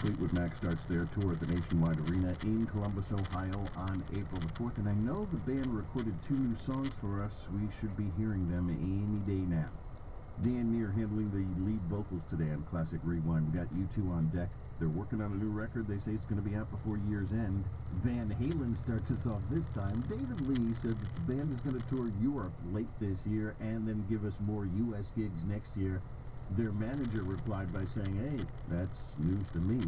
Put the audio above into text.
Fleetwood Mac starts their tour at the Nationwide Arena in Columbus, Ohio on April the 4th, and I know the band recorded 2 new songs for us. We should be hearing them any day now. Dan Neer handling the lead vocals today on Classic Rewind. We got U2 on deck. They're working on a new record. They say it's going to be out before year's end. Van Halen starts us off this time. David Lee said that the band is going to tour Europe late this year and then give us more U.S. gigs next year. Their manager replied by saying, "Hey, that's news to me."